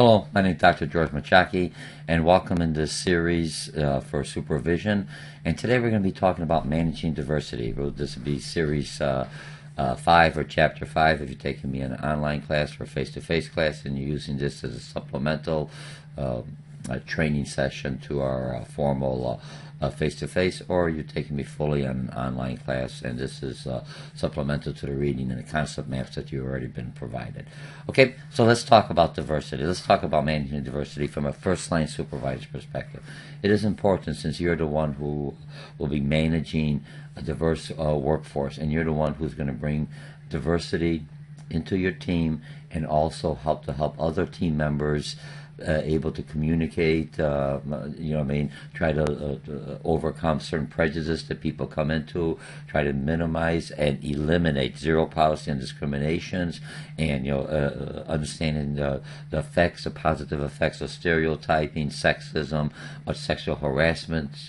Hello, my name is Dr. George Mochocki, and welcome in this series for supervision. And today we're going to be talking about managing diversity. This will be series 5 or chapter 5 if you're taking me in an online class or face-to-face class and you're using this as a supplemental training session to our formal face-to-face, or you're taking me fully on an online class, and this is supplemental to the reading and the concept maps that you've already been provided. Okay, so let's talk about diversity. Let's talk about managing diversity from a first-line supervisor perspective. It is important, since you're the one who will be managing a diverse workforce, and you're the one who's going to bring diversity into your team and also help other team members able to communicate, try to overcome certain prejudice that people come into, try to minimize and eliminate zero policy and discriminations, and understanding the effects, the positive effects of stereotyping, sexism, or sexual harassment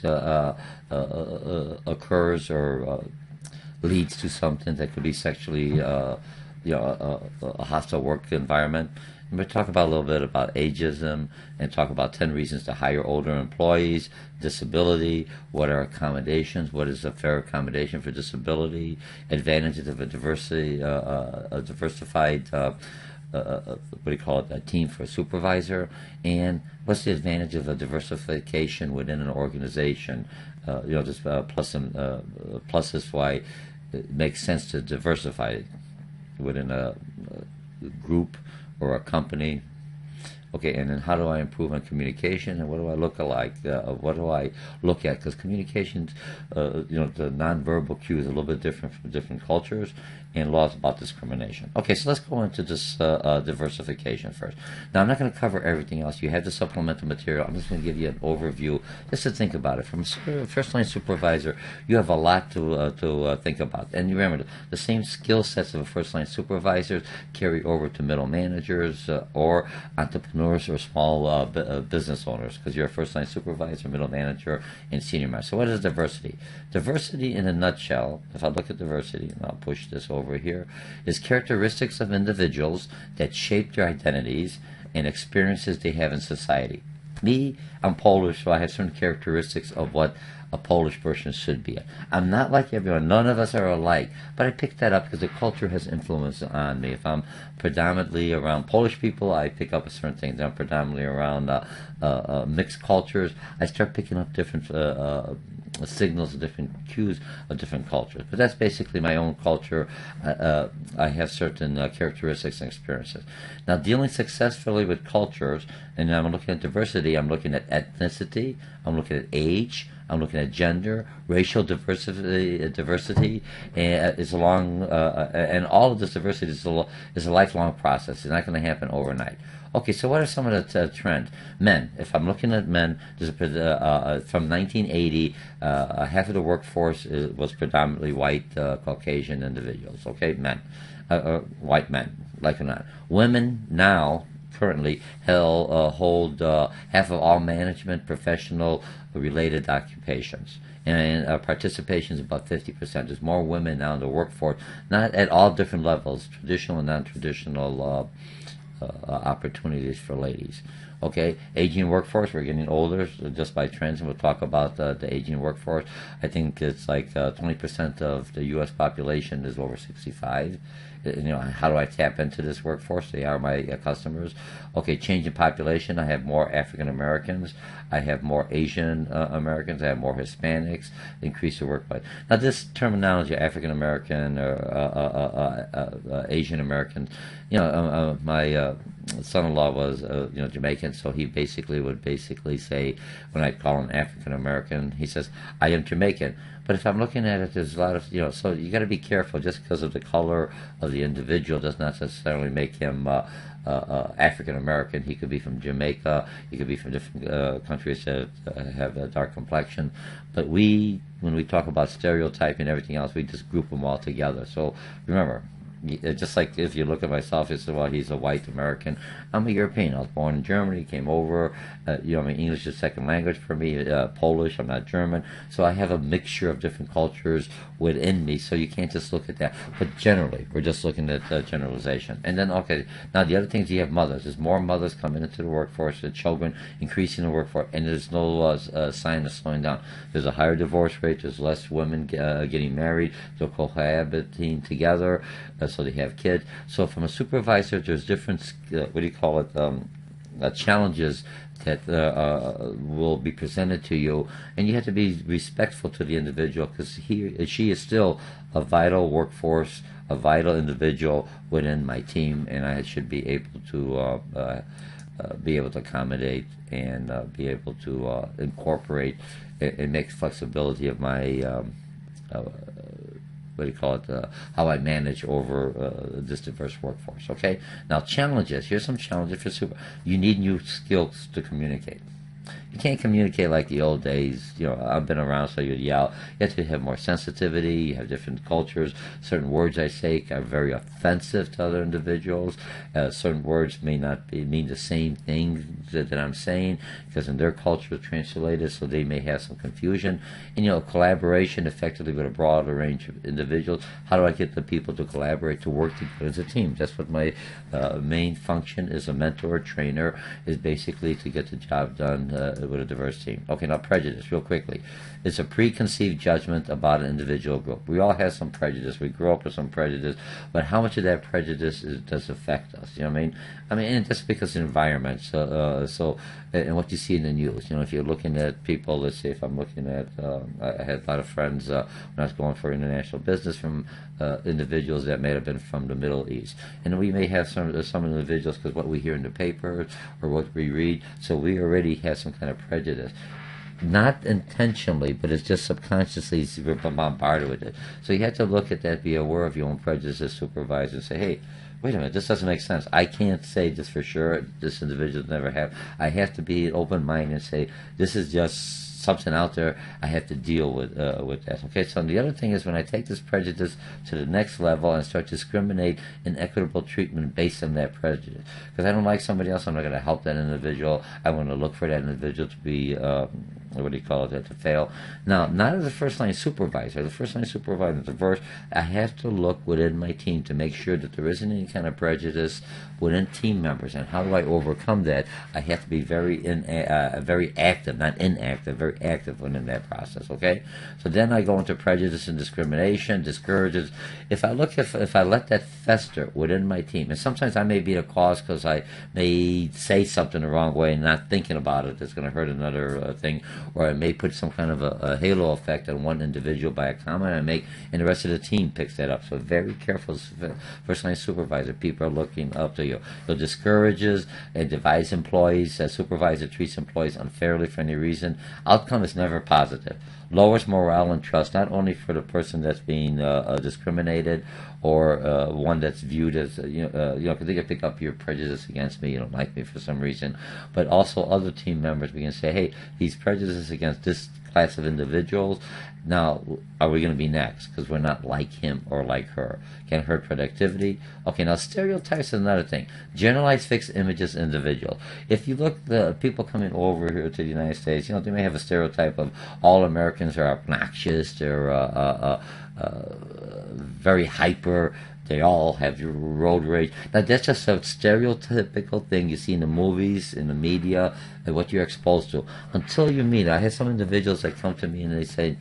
occurs or leads to something that could be sexually a hostile work environment. I'm going to talk about a little bit about ageism and talk about 10 reasons to hire older employees, disability, what are accommodations, what is a fair accommodation for disability, advantages of a diversified a team for a supervisor, and what's the advantage of a diversification within an organization. Pluses why it makes sense to diversify within a group or a company. Okay, and then how do I improve on communication, and what do I look like? What do I look at? Because communication, the nonverbal cue is a little bit different from different cultures, and laws about discrimination. Okay, so let's go into this diversification first. Now, I'm not going to cover everything else. You have the supplemental material. I'm just going to give you an overview just to think about it. From a first-line supervisor, you have a lot to think about. And you remember, the same skill sets of a first-line supervisor carry over to middle managers or entrepreneurs or small business owners, because you're a first-line supervisor, middle manager, and senior manager. So what is diversity? Diversity, in a nutshell, if I look at diversity, and I'll push this over here, is characteristics of individuals that shape their identities and experiences they have in society. Me, I'm Polish, so I have certain characteristics of what a Polish person should be. I'm not like everyone. None of us are alike. But I picked that up because the culture has influence on me. If I'm predominantly around Polish people, I pick up certain things. I'm predominantly around mixed cultures, I start picking up different signals, different cues of different cultures. But that's basically my own culture. I have certain characteristics and experiences. Now, dealing successfully with cultures, and I'm looking at diversity, I'm looking at ethnicity, I'm looking at age, I'm looking at gender, racial diversity, and and all of this diversity is a lifelong process. It's not going to happen overnight. Okay, so what are some of the trends? Men. If I'm looking at men, from 1980, half of the workforce was predominantly white, Caucasian individuals. Okay, men, white men, like or not. Women now currently hold half of all management, professional related occupations, and participation is about 50%. There's more women now in the workforce, not at all different levels, traditional and non-traditional opportunities for ladies. Okay, aging workforce, we're getting older just by trends, and we'll talk about the aging workforce. I think it's like 20% of the U.S. population is over 65. How do I tap into this workforce? They are my customers. Okay, change in population. I have more African Americans. I have more Asian Americans. I have more Hispanics. Increase the workplace. Now, this terminology, African American or Asian American, my son-in-law was Jamaican, so he would say, when I call him African American, he says, "I am Jamaican." But if I'm looking at it, there's a lot of, so you got to be careful. Just because of the color of the individual does not necessarily make him African American. He could be from Jamaica. He could be from different countries that have a dark complexion. But when we talk about stereotyping and everything else, we just group them all together. So remember, Just like if you look at myself, you say, well, he's a white American. I'm a European. I was born in Germany, came over. I mean, English is second language for me. Polish, I'm not German. So I have a mixture of different cultures within me. So you can't just look at that. But generally, we're just looking at generalization. And then, okay, now the other thing is you have mothers. There's more mothers coming into the workforce, the children increasing the workforce, and there's no sign of slowing down. There's a higher divorce rate. There's less women getting married. They're cohabiting together, so they have kids. So from a supervisor, there's different, what do you call it, challenges that will be presented to you, and you have to be respectful to the individual because she is still a vital workforce, a vital individual within my team, and I should be able to accommodate and be able to incorporate and make flexibility of my what do you call it, how I manage over this diverse workforce, okay? Now, challenges. Here's some challenges for super. You need new skills to communicate. You can't communicate like the old days. I've been around, so you yell. You have to have more sensitivity. You have different cultures. Certain words I say are very offensive to other individuals. Certain words may not mean the same thing that I'm saying because in their culture it's translated, so they may have some confusion. And, collaboration effectively with a broader range of individuals. How do I get the people to collaborate, to work together as a team? That's what my main function as a mentor, trainer, is basically to get the job done with a diverse team. Okay, now prejudice, real quickly. It's a preconceived judgment about an individual group. We all have some prejudice. We grew up with some prejudice, but how much of that prejudice does affect us? You know what I mean? And just because of the environment. And what you see in the news. If you're looking at people, let's say if I'm looking at, I had a lot of friends when I was going for international business from individuals that may have been from the Middle East. And we may have some individuals because what we hear in the paper or what we read, so we already have some kind of prejudice. Not intentionally, but it's just subconsciously we're bombarded with it. So you have to look at that, be aware of your own prejudice as supervisor, and say, hey, wait a minute, this doesn't make sense. I can't say this for sure. This individual never have. I have to be open-minded and say, this is just something out there. I have to deal with that. Okay, so the other thing is when I take this prejudice to the next level and start to discriminate in equitable treatment based on that prejudice. Because I don't like somebody else, I'm not going to help that individual. I want to look for that individual to be, what do you call it, to fail. Now, not as a first-line supervisor. The first-line supervisor is diverse. I have to look within my team to make sure that there isn't any kind of prejudice within team members. And how do I overcome that? I have to be very active, not inactive, very active within that process, okay? So then I go into prejudice and discrimination, discourages. If I let that fester within my team, and sometimes I may be the cause because I may say something the wrong way and not thinking about it, that's going to hurt another thing, or I may put some kind of a halo effect on one individual by a comment I make, and the rest of the team picks that up. So very careful, first-line supervisor. People are looking up to you. So discourages and divides employees. A supervisor treats employees unfairly for any reason. Outcome is never positive. Lowers morale and trust, not only for the person that's being discriminated or one that's viewed as, because they can pick up your prejudice against me, you don't like me for some reason, but also other team members, we can say, hey, he's prejudiced against this class of individuals. Now, are we going to be next? Because we're not like him or like her. Can hurt productivity. Okay, now stereotypes is another thing. Generalized fixed images of individuals. If you look, the people coming over here to the United States, they may have a stereotype of all Americans are obnoxious, they're very hyper, they all have road rage. Now, that's just a stereotypical thing you see in the movies, in the media, and what you're exposed to. Until you meet, I have some individuals that come to me and they say,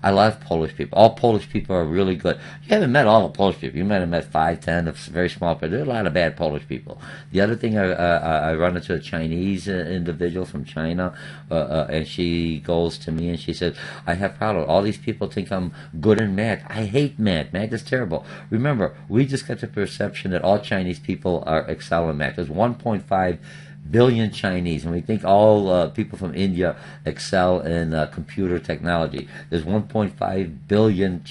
I love Polish people. All Polish people are really good. You haven't met all the Polish people. You might have met 5, 10, a very small, but there are a lot of bad Polish people. The other thing, I run into a Chinese individual from China, and she goes to me and she says, I have problems. All these people think I'm good in math. I hate math. Math is terrible. Remember, we just got the perception that all Chinese people are excel in math. There's 1.5 billion Chinese, and we think all people from India excel in computer technology. There's 1.5 billion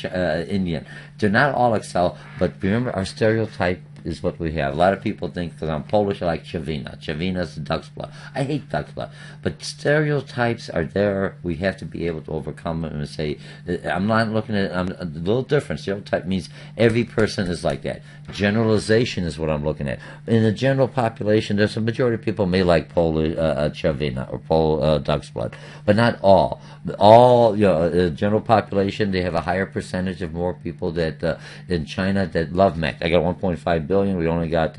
Indian. They're not all excel, but remember our stereotype is what we have. A lot of people think because I'm Polish, I like Chivina. Chivina is duck's blood. I hate duck's blood. But stereotypes are there. We have to be able to overcome them and say, I'm not looking at it. I'm a little different. Stereotype means every person is like that. Generalization is what I'm looking at. In the general population, there's a majority of people may like Polish Chivina or duck's blood, but not all. All, general population, they have a higher percentage of more people that in China that love mech. I got 1.5 billion. We only got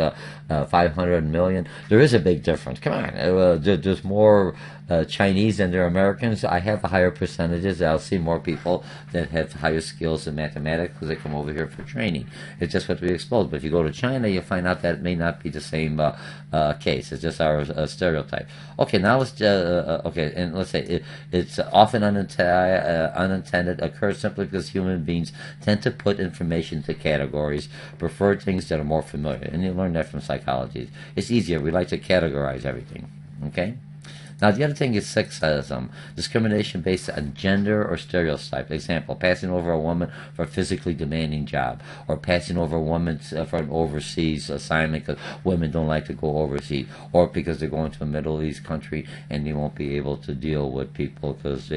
500 million. There is a big difference. Come on, there's more Chinese than there are Americans. I have a higher percentages. I'll see more people that have higher skills in mathematics because they come over here for training. It's just what we expose. But if you go to China, you'll find out that it may not be the same case. It's just our stereotype. Okay, now let's and let's say it's often unintended, occurs simply because human beings tend to put information into categories, prefer things that are more familiar, and you learn that from psychology. It's easier. We like to categorize everything. Okay. Now, the other thing is sexism, discrimination based on gender or stereotype. Example, passing over a woman for a physically demanding job, or passing over a woman for an overseas assignment because women don't like to go overseas, or because they're going to a Middle East country and they won't be able to deal with people because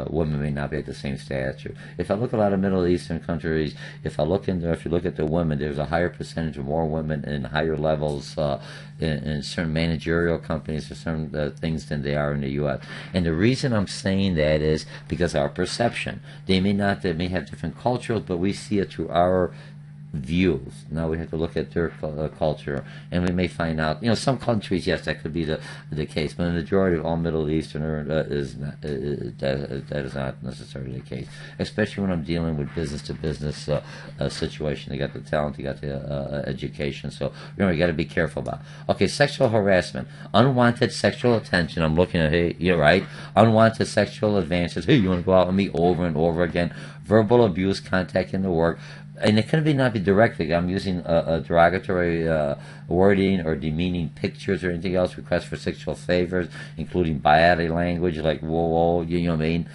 women may not be at the same stature. If I look at a lot of Middle Eastern countries, if you look at the women, there's a higher percentage of more women in higher levels in certain managerial companies or certain things than they are in the U.S. And the reason I'm saying that is because our perception. They may have different cultures, but we see it through our views. Now we have to look at their culture, and we may find out. Some countries, yes, that could be the case, but the majority of all Middle Eastern that is not necessarily the case. Especially when I'm dealing with business to business situation. You got the talent, you got the education. So you got to be careful about. Okay, sexual harassment, unwanted sexual attention. I'm looking at, hey, you're right. Unwanted sexual advances. Hey, you want to go out with me over and over again? Verbal abuse, contact in the work. And it can not be directly. I'm using a derogatory wording or demeaning pictures or anything else. Requests for sexual favors, including body language like whoa, you know what I mean?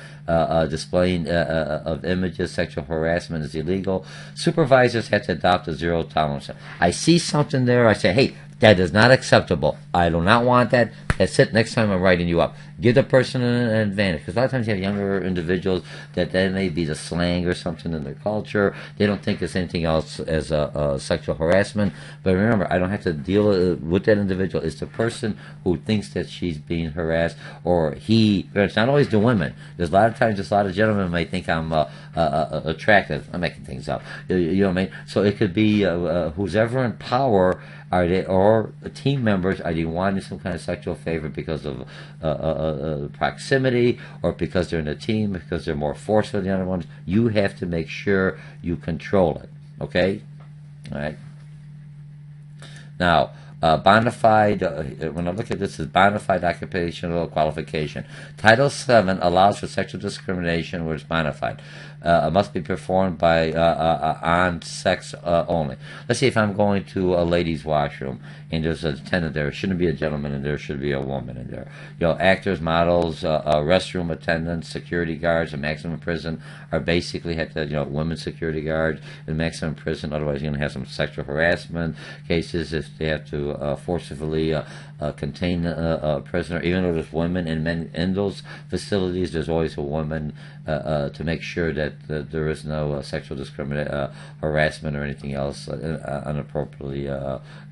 Displaying of images, sexual harassment is illegal. Supervisors have to adopt a zero tolerance. I see something there. I say, hey, that is not acceptable. I do not want that. That's it. Next time I'm writing you up. Give the person an advantage. Because a lot of times you have younger individuals that may be the slang or something in their culture. They don't think it's anything else as sexual harassment. But remember, I don't have to deal with that individual. It's the person who thinks that she's being harassed or he. It's not always the women. There's a lot of times, just a lot of gentlemen may think I'm attractive. I'm making things up. You know what I mean? So it could be who's ever in power. Are they, or team members, are they wanting some kind of sexual favor because of proximity, or because they're in a team, because they're more forceful than the other ones? You have to make sure you control it. Okay? All right. Now, bona fide, when I look at this, is bona fide occupational qualification. Title VII allows for sexual discrimination where it's bona fide. Must be performed by on sex only. Let's see, if I'm going to a ladies' washroom and there's a attendant there, shouldn't be a gentleman in there, should be a woman in there. Actors, models, restroom attendants, security guards, and maximum prison are basically women security guards in maximum prison. Otherwise, you're going to have some sexual harassment cases if they have to forcibly contain a prisoner. Even though there's women and men in those facilities, there's always a woman to make sure that there is no sexual harassment or anything else inappropriately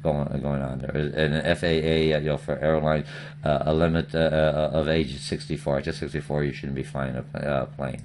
going on there. And the FAA, for airlines, a limit of age 64. At 64, you shouldn't be flying a plane.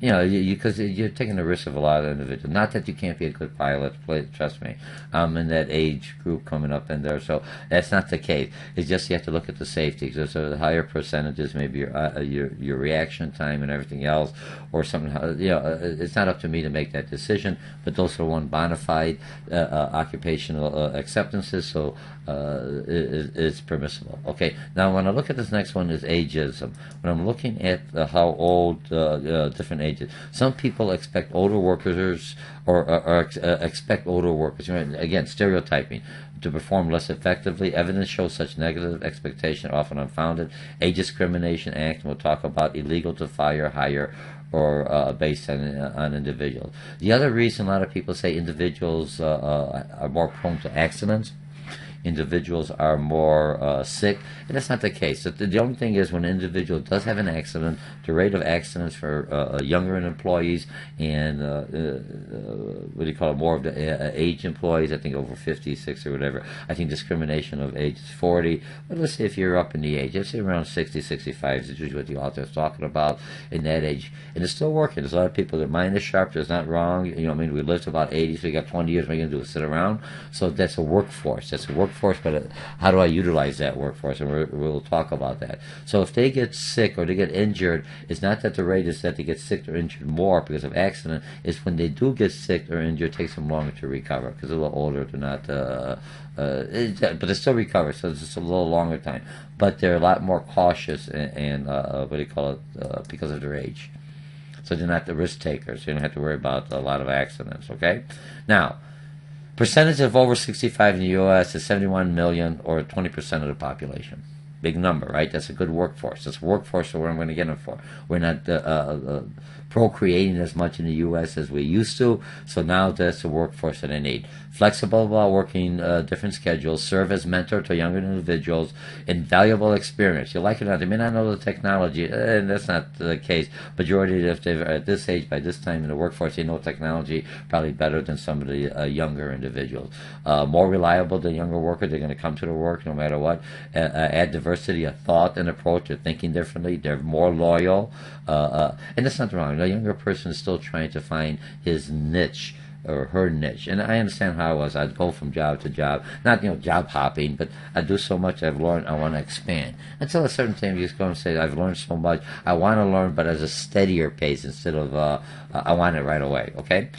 Because you're taking the risk of a lot of individuals. Not that you can't be a good pilot, trust me. I'm in that age group coming up in there, so that's not the case. It's just you have to look at the safety. There's a higher percentages, maybe your reaction time and everything else, or something. It's not up to me to make that decision, but those are one bona fide occupational acceptances, so it's permissible. Okay, now when I look at this next one is ageism. When I'm looking at how old different age ages. Some people expect older workers expect older workers. Again, stereotyping. To perform less effectively. Evidence shows such negative expectation are often unfounded. Age Discrimination Act, we'll talk about illegal to fire, hire, or based on individuals. The other reason a lot of people say individuals are more prone to accidents, individuals are more sick, and that's not the case. The only thing is when an individual does have an accident, the rate of accidents for younger employees and what do you call it, more of the age employees, I think over 50, 60 or whatever. I think discrimination of age is 40, but let's say if you're up in the age, let's say around 60, 65 is usually what the author is talking about in that age, and it's still working. There's a lot of people, their mind is sharp, there's not wrong, I mean, we lived to about 80, so you got 20 years, what are you going to do, sit around? So that's a workforce, but how do I utilize that workforce? And we'll talk about that. So if they get sick or they get injured, it's not that the rate is that they get sick or injured more because of accident. It's when they do get sick or injured, it takes them longer to recover because they're a little older. They're not, but they still recover, so it's just a little longer time. But they're a lot more cautious and because of their age. So they're not the risk takers. You don't have to worry about a lot of accidents. Okay, now. Percentage of over 65 in the U.S. is 71 million, or 20% of the population. Big number, right? That's a good workforce. That's a workforce that I'm going to get them for. We're not procreating as much in the U.S. as we used to, so now that's the workforce that I need. Flexible while working different schedules, serve as mentor to younger individuals, invaluable experience. You like it or not, they may not know the technology, and that's not the case. Majority, if they're at this age, by this time in the workforce, they know technology probably better than some of the younger individuals. More reliable than younger workers, they're going to come to the work no matter what. Add diversity of thought and approach, they're thinking differently, they're more loyal, and that's not wrong. A younger person is still trying to find his niche or her niche, and I understand how I was. I'd go from job to job, not job hopping, but I do so much I've learned. I want to expand until a certain time you just go and say I've learned so much. I want to learn, but at a steadier pace instead of I want it right away. Okay.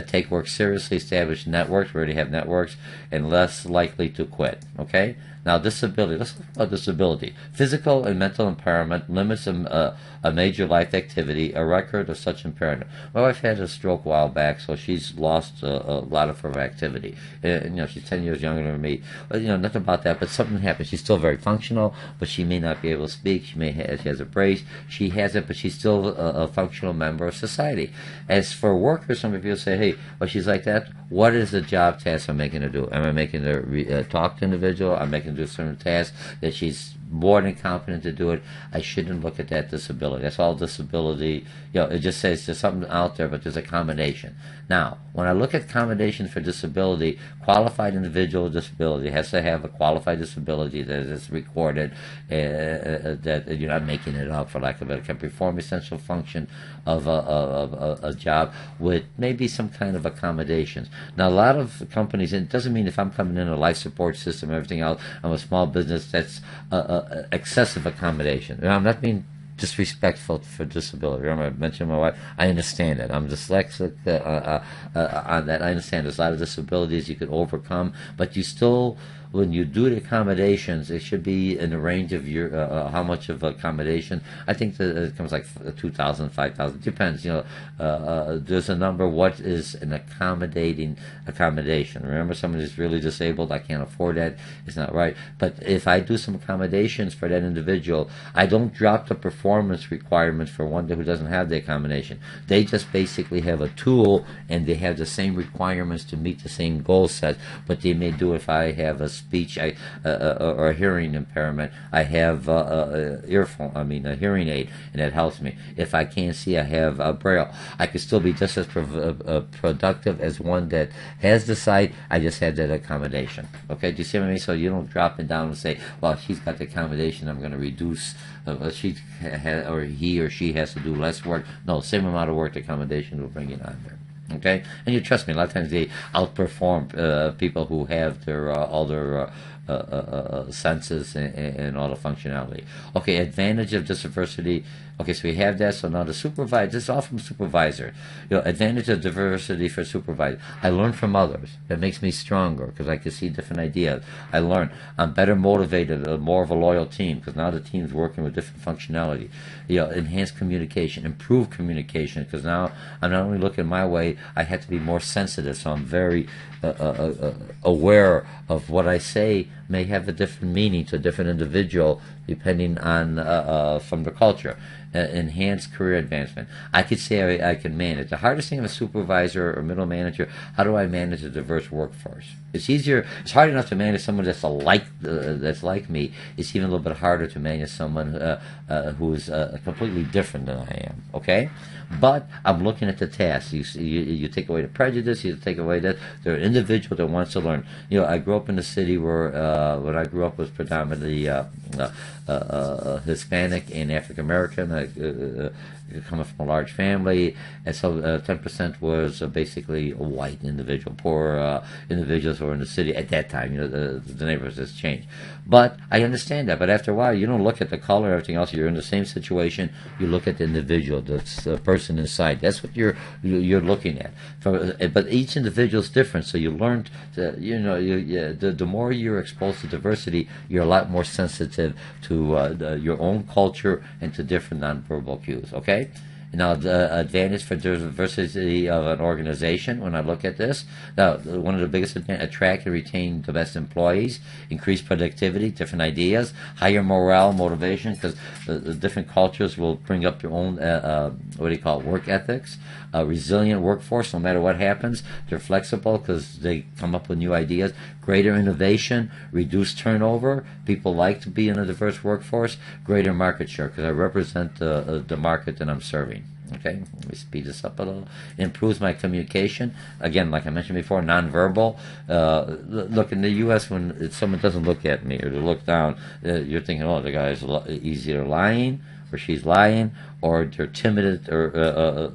Take work seriously, establish networks. We already have networks, and less likely to quit. Okay. Now, disability. Let's talk about disability. Physical and mental impairment limits a major life activity, a record of such impairment. My wife had a stroke a while back, so she's lost a lot of her activity. She's 10 years younger than me. But, nothing about that, but something happened. She's still very functional, but she may not be able to speak. She has a brace. She has it, but she's still a functional member of society. As for workers, some people say, hey, well, she's like that. What is the job task I'm making her do? Am I making her talk to individual? I'm making her do certain tasks that she's more than competent to do it. I shouldn't look at that disability. That's all disability. It just says there's something out there, but there's a combination. Now, when I look at accommodations for disability, qualified individual with disability has to have a qualified disability that is recorded, that you're not making it up, for lack of it, can perform essential function of a job with maybe some kind of accommodations. Now, a lot of companies, and it doesn't mean if I'm coming in a life support system, everything else, I'm a small business, that's excessive accommodation. I'm not being disrespectful for disability. Remember, I mentioned my wife. I understand it. I'm dyslexic on that. I understand there's a lot of disabilities you could overcome, but you still, when you do the accommodations, it should be in the range of your how much of accommodation. I think that it comes like 2,000, 5,000. Depends. There's a number. What is an accommodating accommodation? Remember, someone who's really disabled, I can't afford that. It's not right. But if I do some accommodations for that individual, I don't drop the performance requirements for one who doesn't have the accommodation. They just basically have a tool, and they have the same requirements to meet the same goal set. But they may do if I have a speech or a hearing impairment. I have a hearing aid, and that helps me. If I can't see, I have a braille. I could still be just as productive as one that has the sight. I just had that accommodation. Okay, do you see what I mean? So you don't drop it down and say, well, she's got the accommodation, I'm going to reduce. Or he or she has to do less work. No, same amount of work, the accommodation will bring it on there. Okay, and you trust me. A lot of times they outperform people who have their all their senses and all the functionality. Okay, advantage of diversity. Okay, so we have that. So now the supervisor, this is all from supervisor. Advantage of diversity for supervisor. I learn from others. That makes me stronger because I can see different ideas. I learn. I'm better motivated, more of a loyal team because now the team's working with different functionality. Enhanced communication, improved communication because now I'm not only looking my way, I have to be more sensitive. So I'm very aware of what I say may have a different meaning to a different individual depending on from the culture. Enhanced career advancement. I could say I can manage. The hardest thing of a supervisor or middle manager, how do I manage a diverse workforce? It's easier. It's hard enough to manage someone that's like me. It's even a little bit harder to manage someone who's completely different than I am. Okay, but I'm looking at the task. You take away the prejudice. You take away that they're an individual that wants to learn. I grew up in a city where when I grew up was predominantly Hispanic and African American. Coming from a large family, and so 10% was basically a white individual, poor individuals who were in the city at that time. The neighborhoods has changed, but I understand that. But after a while, you don't look at the color, everything else. You're in the same situation. You look at the individual, the person inside. That's what you're looking at. But each individual is different, so you learn. The more you're exposed to diversity, you're a lot more sensitive to your own culture and to different nonverbal cues. Okay. Now, the advantage for diversity of an organization, when I look at this, now, one of the biggest advantages, attract and retain the best employees, increase productivity, different ideas, higher morale, motivation, because the different cultures will bring up their own, work ethics, a resilient workforce, no matter what happens. They're flexible because they come up with new ideas, greater innovation, reduced turnover. People like to be in a diverse workforce, greater market share because I represent the market that I'm serving. Okay, let me speed this up a little. Improves my communication. Again, like I mentioned before, nonverbal. Look, in the U.S., when someone doesn't look at me or they look down, you're thinking, oh, the guy's either lying or she's lying or they're timid or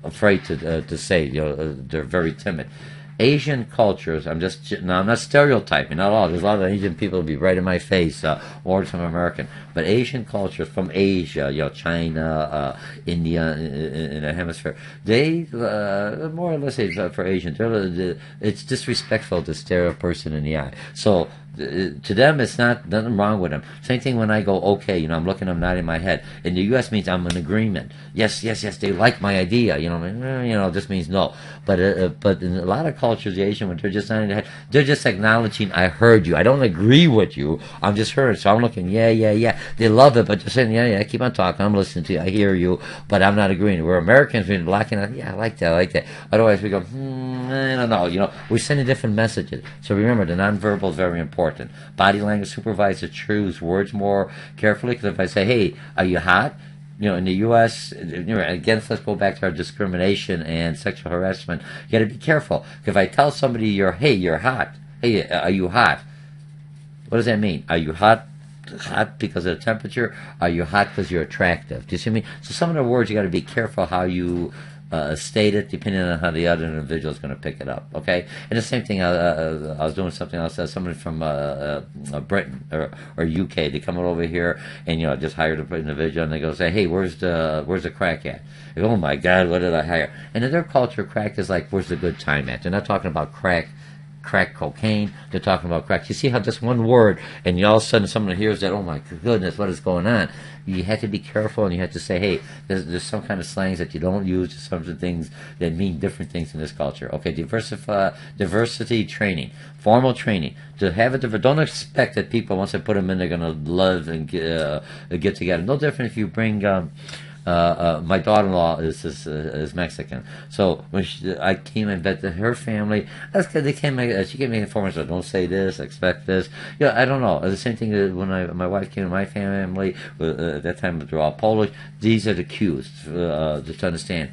afraid to say. They're very timid. Asian cultures, I'm not stereotyping, not all. There's a lot of Asian people who be right in my face, or some American. But Asian cultures from Asia, China, India, in the hemisphere, they, more or less for Asian, it's disrespectful to stare a person in the eye. So, to them, it's nothing wrong with them. Same thing when I go, okay, I'm looking, I'm nodding my head. In the U.S. means I'm in agreement. Yes, they like my idea. This means no. But in a lot of cultures, the Asian, when they're just nodding their head, they're just acknowledging, I heard you. I don't agree with you. I'm just heard. So I'm looking, yeah. They love it, but they're saying, yeah, keep on talking. I'm listening to you. I hear you, but I'm not agreeing. We're Americans, we're blocking out, yeah, I like that. Otherwise, we go, I don't know. We're sending different messages. So remember, the nonverbal is very important. Body language, supervisor, choose words more carefully, because if I say, hey, are you hot? In the U.S., again, let's go back to our discrimination and sexual harassment. You got to be careful. If I tell somebody, you're hot. Hey, are you hot? What does that mean? Are you hot because of the temperature? Are you hot because you're attractive? Do you see what I mean? So some of the words, you got to be careful how you state it, depending on how the other individual is going to pick it up. Okay, and the same thing. I was doing something else. Somebody from Britain or UK, they come over here and just hired an individual, and they go say, "Hey, where's the crack at?" They go, oh my God, what did I hire? And in their culture, crack is like, where's the good time at? They're not talking about crack cocaine. They're talking about crack. You see how just one word, and all of a sudden someone hears that, oh my goodness, what is going on? You have to be careful, and you have to say, hey, there's some kind of slangs that you don't use, there's some things that mean different things in this culture. Okay, diversity training, formal training. To have it, don't expect that people, once I put them in, they're going to love and get together. No different if you bring... my daughter-in-law is Mexican, so when I came and met her family, that's good. She gave me information. Don't say this, expect this. I don't know. The same thing when my wife came to my family. At that time, they're all Polish. These are the cues to understand.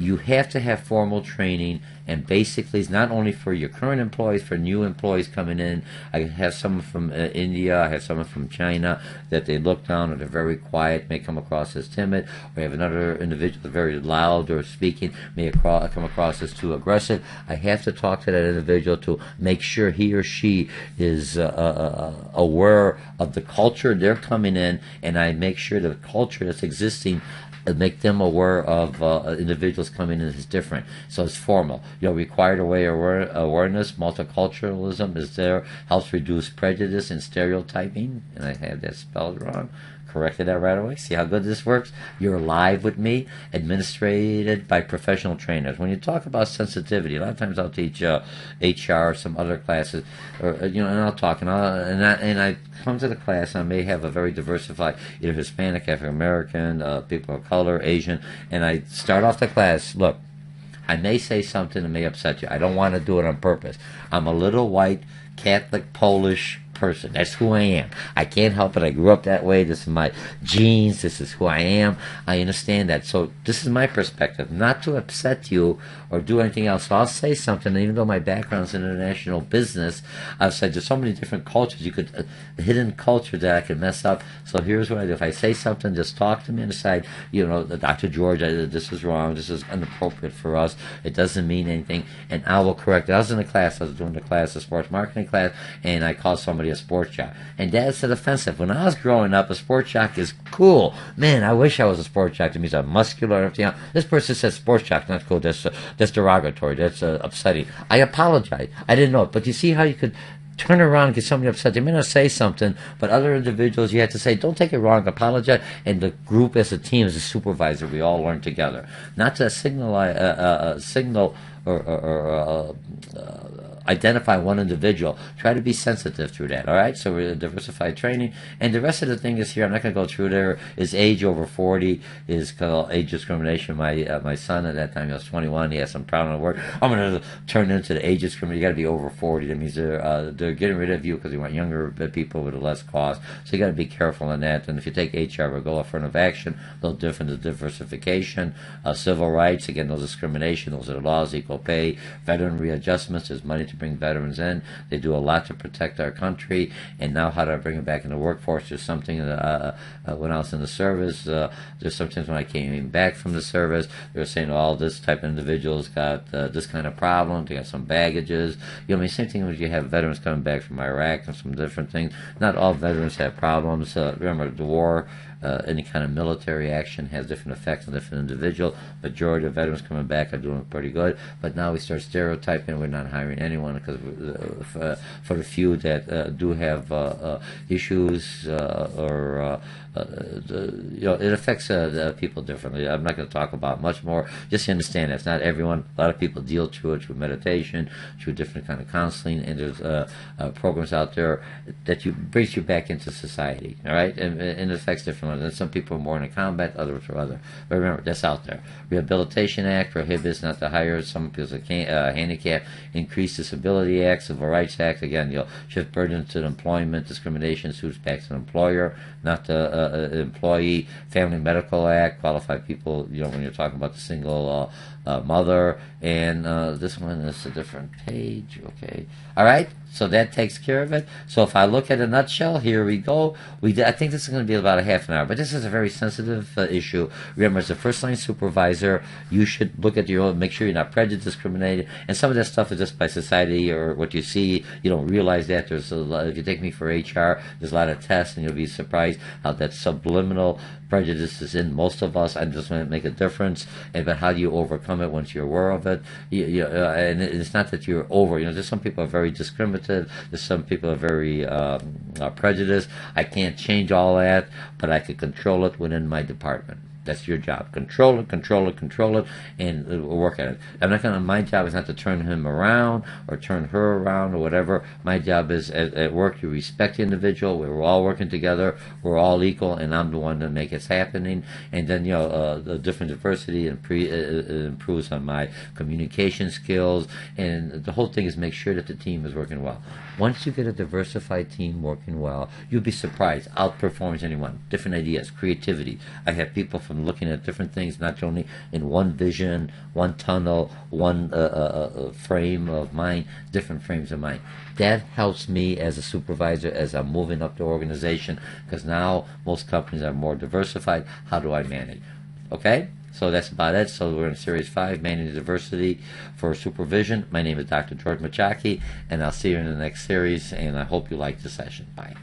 you have to have formal training, and basically it's not only for your current employees, for new employees coming in. I have someone from India, I have someone from China that they look down and they're very quiet, may come across as timid, or I have another individual that's very loud or speaking, may come across as too aggressive. I have to talk to that individual to make sure he or she is aware of the culture they're coming in, and I make sure the culture that's existing make them aware of individuals coming in as different. So it's formal. Required awareness, multiculturalism is there, helps reduce prejudice and stereotyping, and I had that spelled wrong. Corrected that right away. See how good this works? You're live with me, administrated by professional trainers. When you talk about sensitivity, a lot of times I'll teach HR or some other classes, or and I'll talk, and I come to the class, and I may have a very diversified, either Hispanic, African American, people of color, Asian, and I start off the class. Look, I may say something that may upset you. I don't want to do it on purpose. I'm a little white, Catholic, Polish person. That's who I am. I can't help it. I grew up that way. This is my genes. This is who I am. I understand that. So this is my perspective, not to upset you or do anything else. So I'll say something, even though my background's in international business, I've said there's so many different cultures. You could hidden culture that I could mess up. So here's what I do. If I say something, just talk to me on the side. Dr. George, this is wrong. This is inappropriate for us. It doesn't mean anything. And I will correct it. I was in a class. I was doing a sports marketing class, and I called somebody a sports jock. And Dad said offensive. When I was growing up, a sports jock is cool. Man, I wish I was a sports jock. It means I'm muscular and everything else. This person said sports jock. Not cool. That's derogatory. That's upsetting. I apologize. I didn't know it. But you see how you could turn around and get somebody upset. They may not say something, but other individuals, you have to say, don't take it wrong, apologize. And the group as a team, as a supervisor, we all learn together. Not to signal or identify one individual. Try to be sensitive through that, all right? So we're diversified training. And the rest of the thing is here, I'm not going to go through there, is age over 40, is called age discrimination. My son at that time, he was 21, he had some problem at work. I'm going to turn into the age discrimination. You got to be over 40. That means they're getting rid of you because they want younger people with less cost. So you got to be careful on that. And if you take HR, we'll go affirmative action, a little different, the diversification, civil rights, again, no discrimination, those are the laws, equal pay, veteran readjustments, there's money to bring veterans in. They do a lot to protect our country, and now how do I bring them back in the workforce? There's something that when I was in the service, there's sometimes when I came back from the service, they were saying, oh, this type of individual's got this kind of problem, they got some baggages. Same thing when you have veterans coming back from Iraq and some different things. Not all veterans have problems. Remember, the war, any kind of military action has different effects on different individuals. Majority of veterans coming back are doing pretty good, but now we start stereotyping. We're not hiring anyone because for the few that do have issues or it affects people differently. I'm not going to talk about much more. Just to understand that it's not everyone. A lot of people deal through it through meditation, through different kind of counseling, and there's programs out there that brings you back into society. All right, and it affects different ones. And some people are more in combat, others are other. But remember, that's out there. Rehabilitation Act prohibits not to hire some people with handicap. Increased Disability Act, Civil Rights Act. Again, you'll shift burden to employment discrimination suits back to the employer, not the employee. Family Medical Act, qualified people. When you're talking about the single mother, and this one is a different page. Okay, all right. So that takes care of it. So if I look at a nutshell, here we go. I think this is going to be about a half an hour, but this is a very sensitive issue. Remember, as a first-line supervisor, you should look at your own, make sure you're not prejudiced, discriminated, and some of that stuff is just by society or what you see. You don't realize that. There's a lot, if you take me for HR, there's a lot of tests, and you'll be surprised how that subliminal prejudice is in most of us. I just want to make a difference, but how do you overcome it once you're aware of it? And it's not that you're over. There's some people are very discriminative. There's some people are very prejudiced. I can't change all that, but I can control it within my department. That's your job. Control it, and work at it. My job is not to turn him around or turn her around or whatever. My job is at work, you respect the individual. We're all working together. We're all equal, and I'm the one that makes it happening. And then, the different diversity improves on my communication skills. And the whole thing is make sure that the team is working well. Once you get a diversified team working well, you'll be surprised. Outperforms anyone. Different ideas, creativity. I have people from and looking at different things, not only in one vision, one tunnel, one frame of mind, different frames of mind. That helps me as a supervisor as I'm moving up the organization, because now most companies are more diversified. How do I manage? Okay? So that's about it. So we're in Series 5, Managing Diversity for Supervision. My name is Dr. George Mochocki, and I'll see you in the next series, and I hope you like the session. Bye.